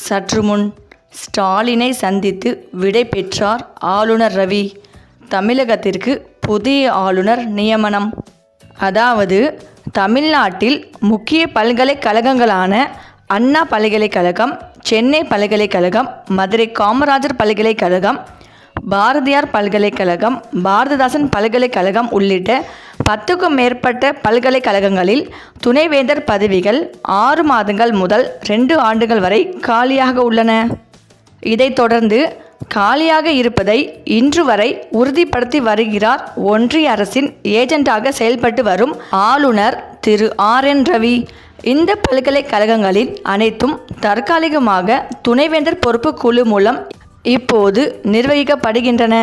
சற்று முன் ஸ்டாலினை சந்தித்து விடை பெற்றார் ஆளுநர் ரவி. தமிழகத்திற்கு புதிய ஆளுநர் நியமனம். அதாவது தமிழ்நாட்டில் முக்கிய பல்கலைக்கழகங்களான அண்ணா பல்கலைக்கழகம், சென்னை பல்கலைக்கழகம், மதுரை காமராஜர் பல்கலைக்கழகம், பாரதியார் பல்கலைக்கழகம், பாரதிதாசன் பல்கலைக்கழகம் உள்ளிட்ட 10க்கும் மேற்பட்ட பல்கலைக்கழகங்களில் துணைவேந்தர் பதவிகள் 6 மாதங்கள் முதல் 2 ஆண்டுகள் வரை காலியாக உள்ளன. இதைத் தொடர்ந்து காலியாக இருப்பதை இன்று வரை உறுதிப்படுத்தி வருகிறார் ஒன்றிய அரசின் ஏஜென்டாக செயல்பட்டு வரும் ஆளுநர் திரு RN ரவி. இந்த பல்கலைக்கழகங்களில் அனைத்தும் தற்காலிகமாக துணைவேந்தர் பொறுப்பு குழு மூலம் இப்போது நிர்வகிக்கப்படுகின்றன.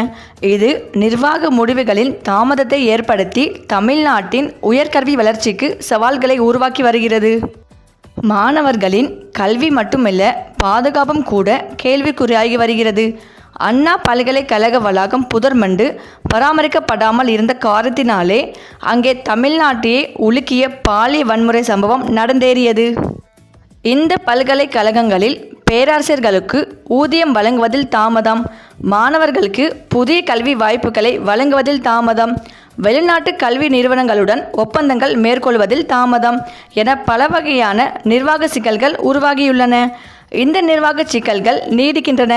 இது நிர்வாக முடிவுகளில் தாமதத்தை ஏற்படுத்தி தமிழ்நாட்டின் உயர்கல்வி வளர்ச்சிக்கு சவால்களை உருவாக்கி வருகிறது. மாணவர்களின் கல்வி மட்டுமல்ல, பாதுகாப்பும் கூட கேள்விக்குறியாகி வருகிறது. அண்ணா பல்கலைக்கழக வளாகம் புதர்மண்டு பராமரிக்கப்படாமல் இருந்த காரணத்தினாலே அங்கே தமிழ்நாட்டையே உலுக்கிய பாலியல் வன்முறை சம்பவம் நடந்தேறியது. இந்த பல்கலைக்கழகங்களில் பேராசிரியர்களுக்கு ஊதியம் வழங்குவதில் தாமதம், மாணவர்களுக்கு புதிய கல்வி வாய்ப்புகளை வழங்குவதில் தாமதம், வெளிநாட்டு கல்வி நிறுவனங்களுடன் ஒப்பந்தங்கள் மேற்கொள்வதில் தாமதம் என பல வகையான நிர்வாக சிக்கல்கள் உருவாகியுள்ளன. இந்த நிர்வாக சிக்கல்கள் நீடிக்கின்றன.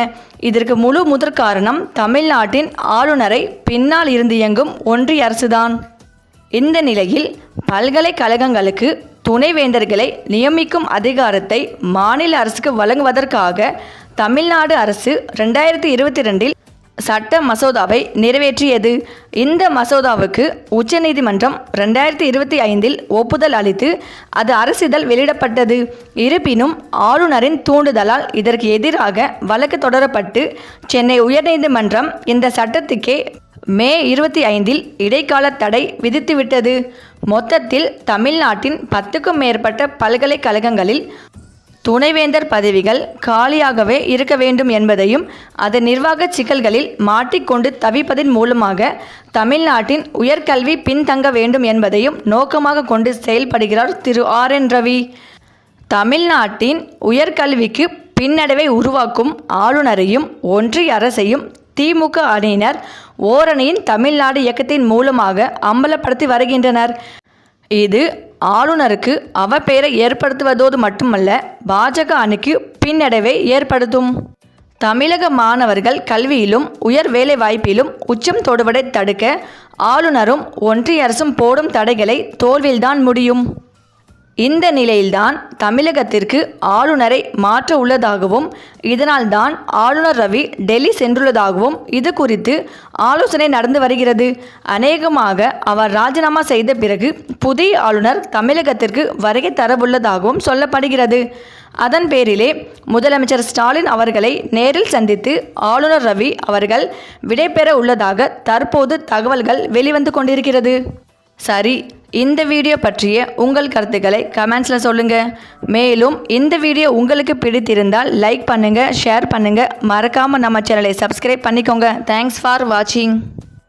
இதற்கு முழு முதற் காரணம் தமிழ்நாட்டின் ஆளுநரை பின்னால் இருந்து இயங்கும் ஒன்றிய அரசுதான். இந்த நிலையில் பல்கலைக்கழகங்களுக்கு துணைவேந்தர்களை நியமிக்கும் அதிகாரத்தை மாநில அரசுக்கு வழங்குவதற்காக தமிழ்நாடு அரசு 2022இல் சட்ட மசோதாவை நிறைவேற்றியது. இந்த மசோதாவுக்கு உச்சநீதிமன்றம் 2025இல் ஒப்புதல் அளித்து அது அரசிதழ் வெளியிடப்பட்டது. இருப்பினும் ஆளுநரின் தூண்டுதலால் இதற்கு எதிராக வழக்கு தொடரப்பட்டு சென்னை உயர்நீதிமன்றம் இந்த சட்டத்துக்கே மே 25இல் இடைக்கால தடை விதித்துவிட்டது. மொத்தத்தில் தமிழ்நாட்டின் 10க்கும் மேற்பட்ட பல்கலைக்கழகங்களில் துணைவேந்தர் பதவிகள் காலியாகவே இருக்க வேண்டும் என்பதையும் அதன் நிர்வாக சிக்கல்களில் மாட்டிக்கொண்டு தவிப்பதன் மூலமாக தமிழ்நாட்டின் உயர்கல்வி பின்தங்க வேண்டும் என்பதையும் நோக்கமாக கொண்டு செயல்படுகிறார் திரு RN ரவி. தமிழ்நாட்டின் உயர்கல்விக்கு பின்னடைவை உருவாக்கும் ஆளுநரையும் ஒன்றிய அரசையும் திமுக அணியினர் ஓரணியின் தமிழ்நாடு இயக்கத்தின் மூலமாக அம்பலப்படுத்தி வருகின்றனர். இது ஆளுநருக்கு அவப்பெயரை ஏற்படுத்துவதோடு மட்டுமல்ல, பாஜக அணிக்கு பின்னடைவை ஏற்படுத்தும். தமிழக மாணவர்கள் கல்வியிலும் உயர் வேலை வாய்ப்பிலும் உச்சம் தொடுவதை தடுக்க ஆளுநரும் ஒன்றிய அரசும் போடும் தடைகளை தோல்வியில்தான் முடியும். இந்த நிலையில்தான் தமிழகத்திற்கு ஆளுநரை மாற்ற உள்ளதாகவும் இதனால்தான் ஆளுநர் ரவி டெல்லி சென்றுள்ளதாகவும் இது குறித்து ஆலோசனை நடந்து வருகிறது. அநேகமாக அவர் ராஜினாமா செய்த பிறகு புதிய ஆளுநர் தமிழகத்திற்கு வருகை தரவுள்ளதாகவும் சொல்லப்படுகிறது. அதன் பேரிலே முதலமைச்சர் ஸ்டாலின் அவர்களை நேரில் சந்தித்து ஆளுநர் ரவி அவர்கள் விடைபெற உள்ளதாக தற்போது தகவல்கள் வெளிவந்து கொண்டிருக்கிறது. சரி, இந்த வீடியோ பற்றிய உங்கள் கருத்துக்களை கமெண்ட்ஸில் சொல்லுங்கள். மேலும் இந்த வீடியோ உங்களுக்கு பிடித்திருந்தால் லைக் பண்ணுங்கள், ஷேர் பண்ணுங்கள், மறக்காமல் நம்ம சேனலை சப்ஸ்கிரைப் பண்ணிக்கோங்க. தேங்க்ஸ் ஃபார் வாட்சிங்.